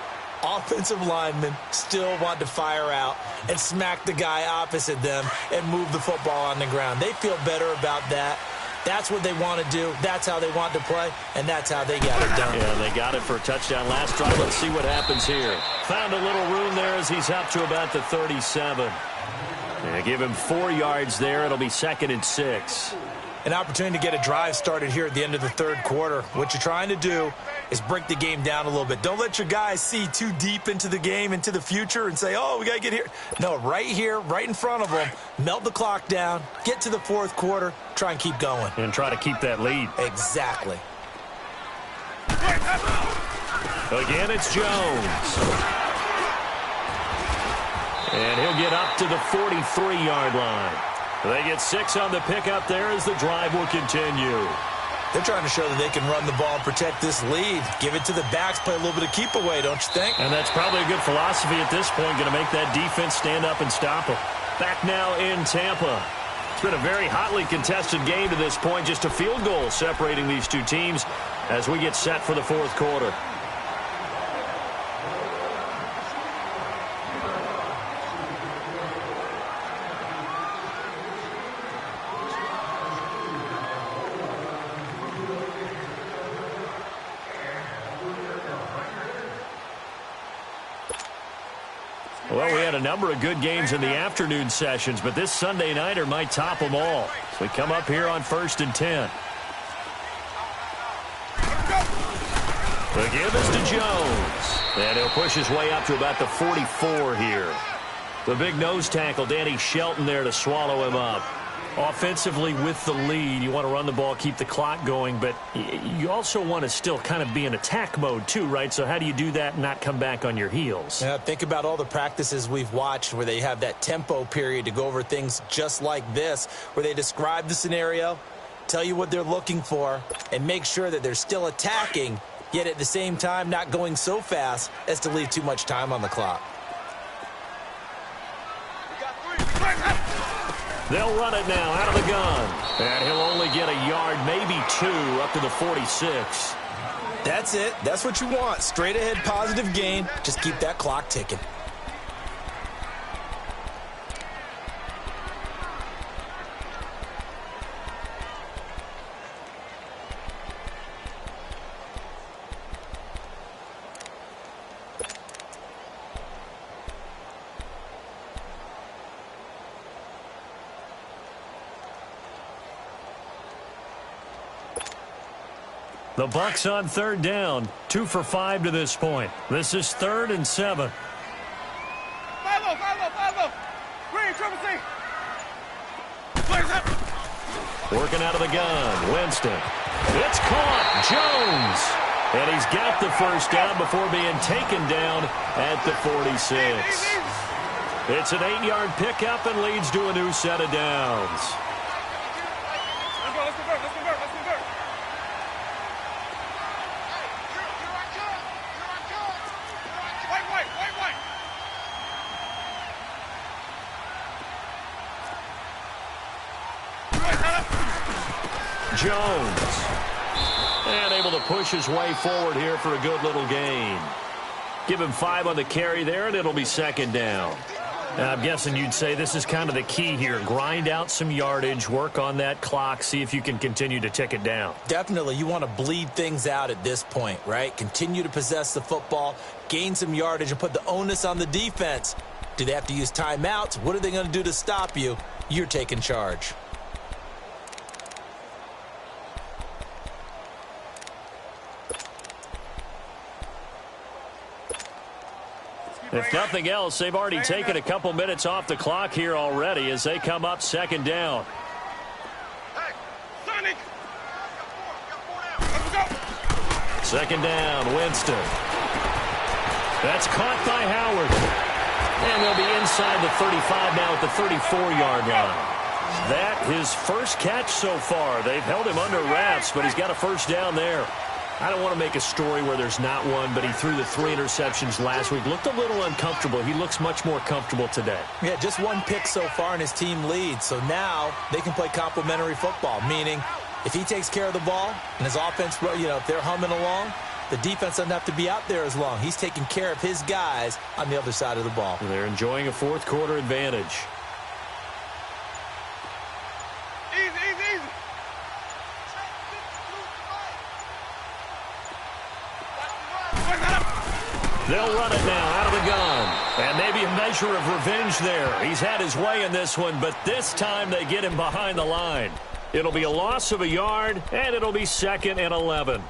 Speaker 3: offensive linemen still want to fire out and smack the guy opposite them and move the football on the ground. They feel better about that. That's what they want to do. That's how they want to play, and that's how they got it done.
Speaker 2: Yeah, they got it for a touchdown last drive. Let's see what happens here. Found a little room there as he's up to about the 37. Yeah, give him 4 yards there. It'll be 2nd and 6.
Speaker 3: An opportunity to get a drive started here at the end of the 3rd quarter. What you're trying to do is break the game down a little bit. Don't let your guys see too deep into the game, into the future, and say, oh, we got to get here. No, right here, right in front of them, melt the clock down, get to the 4th quarter, try and keep going.
Speaker 2: And try to keep that lead.
Speaker 3: Exactly.
Speaker 2: Again, it's Jones. And he'll get up to the 43-yard line. They get 6 on the pickup there as the drive will continue.
Speaker 3: They're trying to show that they can run the ball, protect this lead, give it to the backs, play a little bit of keep away, don't you think?
Speaker 2: And that's probably a good philosophy at this point, going to make that defense stand up and stop them. Back now in Tampa. It's been a very hotly contested game to this point, just a field goal separating these two teams as we get set for the 4th quarter. Well, we had a number of good games in the afternoon sessions, but this Sunday nighter might top them all. So we come up here on 1st and 10. The give is to Jones. And he'll push his way up to about the 44 here. The big nose tackle, Danny Shelton, there to swallow him up. Offensively with the lead, you want to run the ball, keep the clock going, but you also want to still kind of be in attack mode too, right? So how do you do that and not come back on your heels?
Speaker 3: Yeah, think about all the practices we've watched where they have that tempo period to go over things just like this, where they describe the scenario, tell you what they're looking for, and make sure that they're still attacking, yet at the same time not going so fast as to leave too much time on the clock.
Speaker 2: They'll run it now out of the gun. And he'll only get a yard, maybe 2, up to the 46.
Speaker 3: That's it. That's what you want. Straight ahead positive gain. Just keep that clock ticking.
Speaker 2: The Bucs on 3rd down. 2 for 5 to this point. This is 3rd and 7.
Speaker 4: Follow. Green, triple C. Players up.
Speaker 2: Working out of the gun. Winston. It's caught. Jones. And he's got the first down before being taken down at the 46. It's an 8-yard pickup and leads to a new set of downs.
Speaker 4: Let's convert. White.
Speaker 2: Jones. And able to push his way forward here for a good little gain. Give him 5 on the carry there, and it'll be 2nd down. Now, I'm guessing you'd say this is kind of the key here. Grind out some yardage, work on that clock, see if you can continue to tick it down.
Speaker 3: Definitely, you want to bleed things out at this point, right? Continue to possess the football, gain some yardage, and put the onus on the defense. Do they have to use timeouts? What are they going to do to stop you? You're taking charge.
Speaker 2: If nothing else, they've already taken a couple minutes off the clock here already as they come up 2nd down.
Speaker 4: Hey, Sonic.
Speaker 2: 2nd down, Winston. That's caught by Howard. And they'll be inside the 35 now at the 34-yard line. That his first catch so far. They've held him under wraps, but he's got a first down there. I don't want to make a story where there's not one, but he threw the 3 interceptions last week. Looked a little uncomfortable. He looks much more comfortable today.
Speaker 3: Yeah, just 1 pick so far and his team leads. So now they can play complementary football, meaning if he takes care of the ball and his offense, if they're humming along, the defense doesn't have to be out there as long. He's taking care of his guys on the other side of the ball.
Speaker 2: They're enjoying a 4th quarter advantage.
Speaker 4: Easy.
Speaker 2: They'll run it now out of the gun. And maybe a measure of revenge there. He's had his way in this one, but this time they get him behind the line. It'll be a loss of a yard, and it'll be 2nd and 11.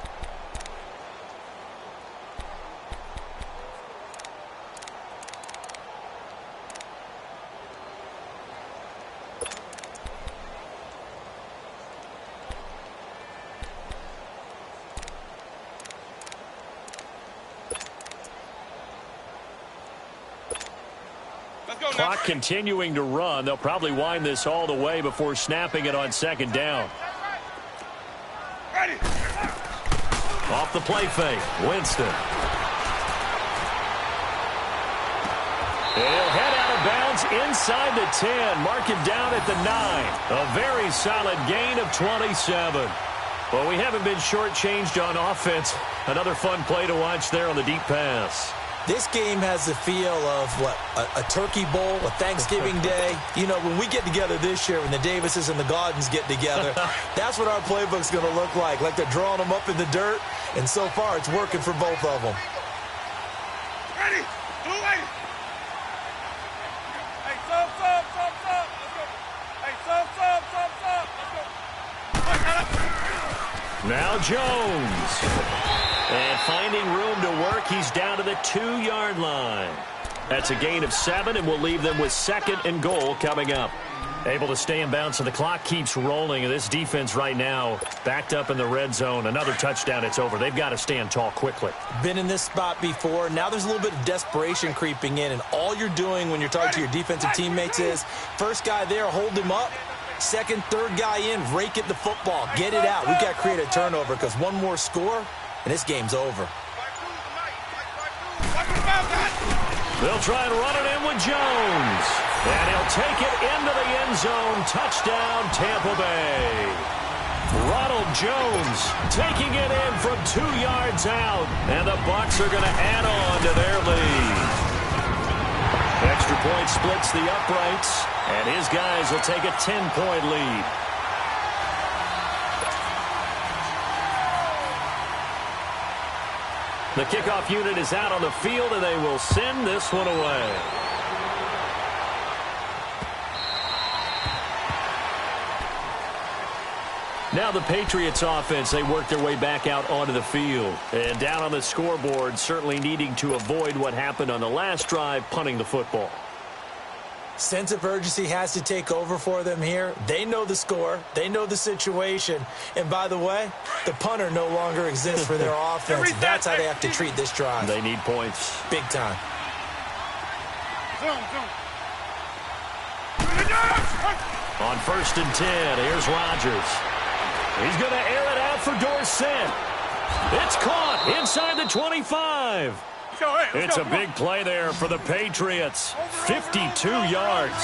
Speaker 2: Clock continuing to run. They'll probably wind this all the way before snapping it on 2nd down.
Speaker 4: Ready.
Speaker 2: Off the play fake, Winston. He'll head out of bounds inside the 10. Mark him down at the 9. A very solid gain of 27. Well, we haven't been shortchanged on offense. Another fun play to watch there on the deep pass.
Speaker 3: This game has the feel of, a turkey bowl, a Thanksgiving day. When we get together this year, when the Davises and the Gaudens get together, that's what our playbook's going to look like. Like they're drawing them up in the dirt, and so far it's working for both of them.
Speaker 4: Ready. Blue lady. Hey, sub. Let's go. Hey, sub. Let's go.
Speaker 2: Now Jones. And finding room to work, he's down to the 2-yard line. That's a gain of 7, and we'll leave them with 2nd and goal coming up. Able to stay in bounds, so the clock keeps rolling. And this defense right now backed up in the red zone. Another touchdown, it's over. They've got to stand tall quickly.
Speaker 3: Been in this spot before. Now there's a little bit of desperation creeping in, and all you're doing when you're talking to your defensive teammates is first guy there, hold him up. Second, third guy in, rake at the football. Get it out. We've got to create a turnover because one more score, and this game's over.
Speaker 2: They'll try and run it in with Jones. And he'll take it into the end zone. Touchdown, Tampa Bay. Ronald Jones taking it in from 2 yards out. And the Bucs are going to add on to their lead. Extra point splits the uprights. And his guys will take a 10-point lead. The kickoff unit is out on the field, and they will send this one away. Now the Patriots offense, they work their way back out onto the field. And down on the scoreboard, certainly needing to avoid what happened on the last drive, punting the football.
Speaker 3: Sense of urgency has to take over for them here. They know the score. They know the situation. And by the way, the punter no longer exists for their offense. That's how they have to treat this drive.
Speaker 2: They need points.
Speaker 3: Big time.
Speaker 2: On 1st and 10, here's Rodgers. He's going to air it out for Dorsett. It's caught inside the 25. It's a big play there for the Patriots. 52 yards.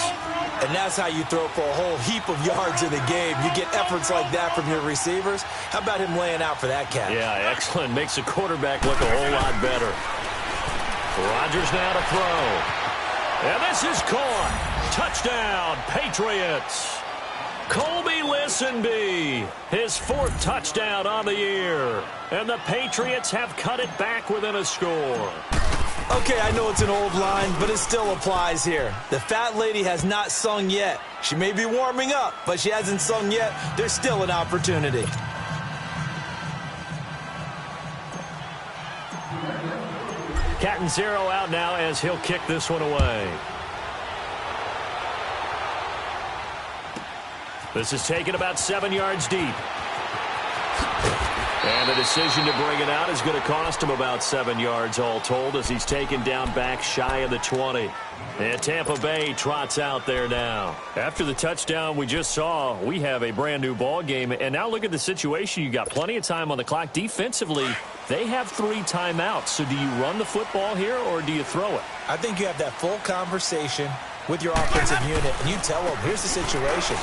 Speaker 3: And that's how you throw for a whole heap of yards in the game. You get efforts like that from your receivers. How about him laying out for that catch?
Speaker 2: Yeah, excellent. Makes the quarterback look a whole lot better. Rodgers now to throw. And this is caught. Touchdown, Patriots. Colby Listenby, his 4th touchdown on the year. And the Patriots have cut it back within a score.
Speaker 3: Okay, I know it's an old line, but it still applies here. The fat lady has not sung yet. She may be warming up, but she hasn't sung yet. There's still an opportunity.
Speaker 2: Catanzaro out now as he'll kick this one away. This is taken about 7 yards deep. And the decision to bring it out is going to cost him about 7 yards all told as he's taken down back shy of the 20. And Tampa Bay trots out there now. After the touchdown we just saw, we have a brand new ball game. And now look at the situation. You got plenty of time on the clock. Defensively, they have 3 timeouts. So do you run the football here or do you throw it?
Speaker 3: I think you have that full conversation with your offensive unit, and you tell them, here's the situation.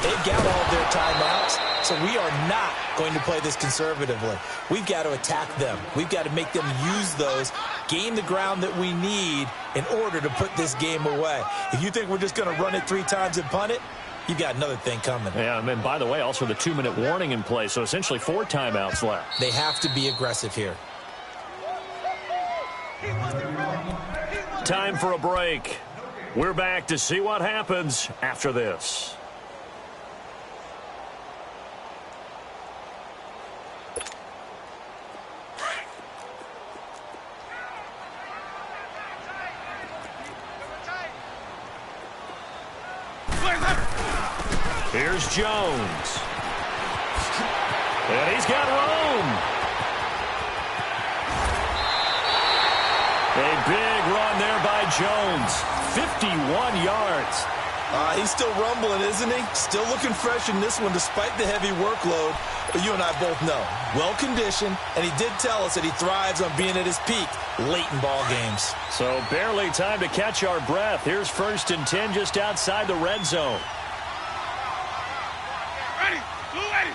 Speaker 3: They've got all of their timeouts, so we are not going to play this conservatively. We've got to attack them. We've got to make them use those, gain the ground that we need in order to put this game away. If you think we're just going to run it 3 times and punt it, you've got another thing coming.
Speaker 2: Yeah, and by the way, also the 2-minute warning in play, so essentially 4 timeouts left.
Speaker 3: They have to be aggressive here.
Speaker 2: Time for a break. We're back to see what happens after this. Here's Jones. And he's got room. A big run there by Jones. 51 yards.
Speaker 3: He's still rumbling, isn't he? Still looking fresh in this one despite the heavy workload. But you and I both know, well-conditioned, and he did tell us that he thrives on being at his peak late in ball games.
Speaker 2: So barely time to catch our breath. Here's 1st and 10 just outside the red zone.
Speaker 4: Ready, blue ready.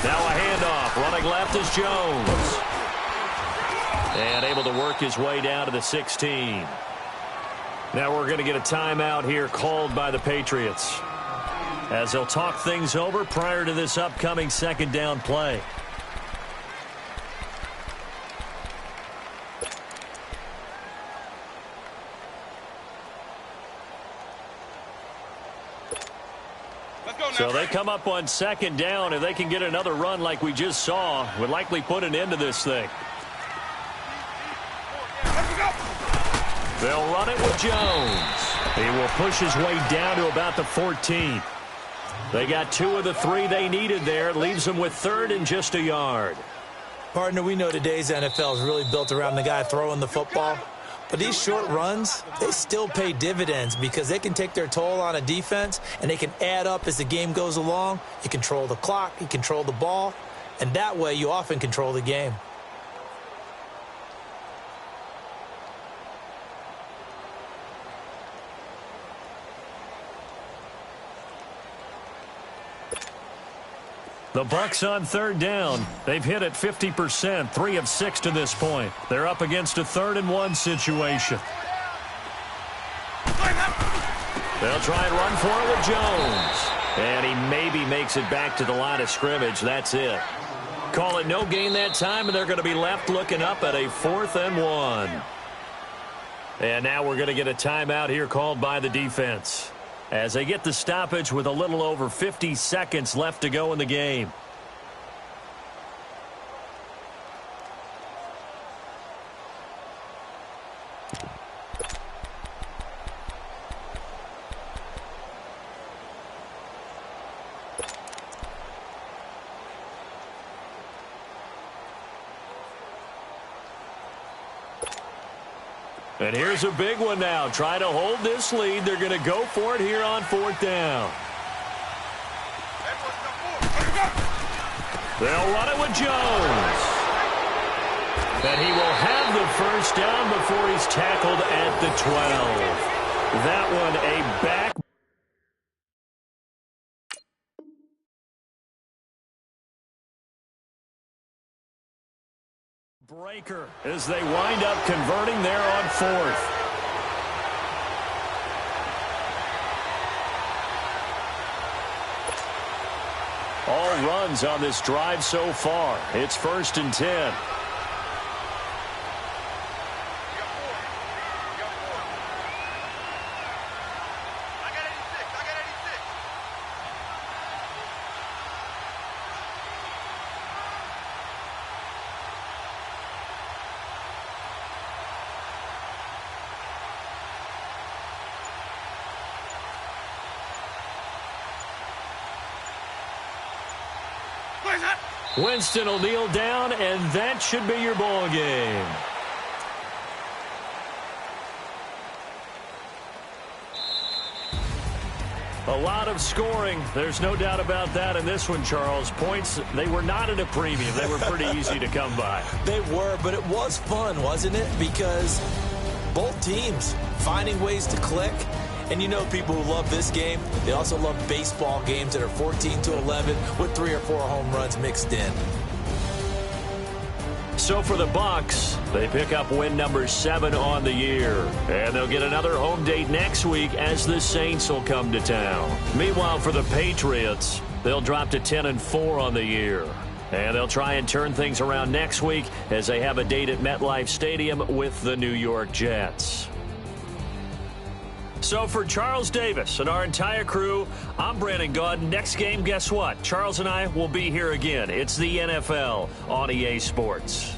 Speaker 2: Now a handoff. Running left is Jones. And able to work his way down to the 16. Now we're going to get a timeout here called by the Patriots, as they'll talk things over prior to this upcoming 2nd down play. So they come up on second down. If they can get another run like we just saw, would likely put an end to this thing. They'll run it with Jones. He will push his way down to about the 14. They got 2 of the 3 they needed there. It leaves them with 3rd and just a yard.
Speaker 3: Partner, we know today's NFL is really built around the guy throwing the football. But these short runs, they still pay dividends because they can take their toll on a defense and they can add up as the game goes along. You control the clock, you control the ball, and that way you often control the game.
Speaker 2: The Bucs on 3rd down. They've hit it 50%, 3 of 6 to this point. They're up against a 3rd and 1 situation. They'll try and run for it with Jones. And he maybe makes it back to the line of scrimmage. That's it. Call it no gain that time, and they're going to be left looking up at a 4th and 1. And now we're going to get a timeout here called by the defense, as they get the stoppage with a little over 50 seconds left to go in the game. And here's a big one now. Try to hold this lead. They're going to go for it here on 4th down. They'll run it with Jones. And he will have the 1st down before he's tackled at the 12. That one a back. Breaker as they wind up converting there on 4th. All runs on this drive so far. It's 1st and 10. Winston will kneel down, and that should be your ball game. A lot of scoring. There's no doubt about that in this one, Charles. Points, they were not at a premium. They were pretty easy to come by.
Speaker 3: They were, but it was fun, wasn't it? Because both teams finding ways to click. And you know people who love this game, they also love baseball games that are 14-11 with 3 or 4 home runs mixed in.
Speaker 2: So for the Bucs, they pick up win number 7 on the year. And they'll get another home date next week as the Saints will come to town. Meanwhile, for the Patriots, they'll drop to 10-4 on the year. And they'll try and turn things around next week as they have a date at MetLife Stadium with the New York Jets. So for Charles Davis and our entire crew, I'm Brandon Gaudin. Next game, guess what? Charles and I will be here again. It's the NFL on EA Sports.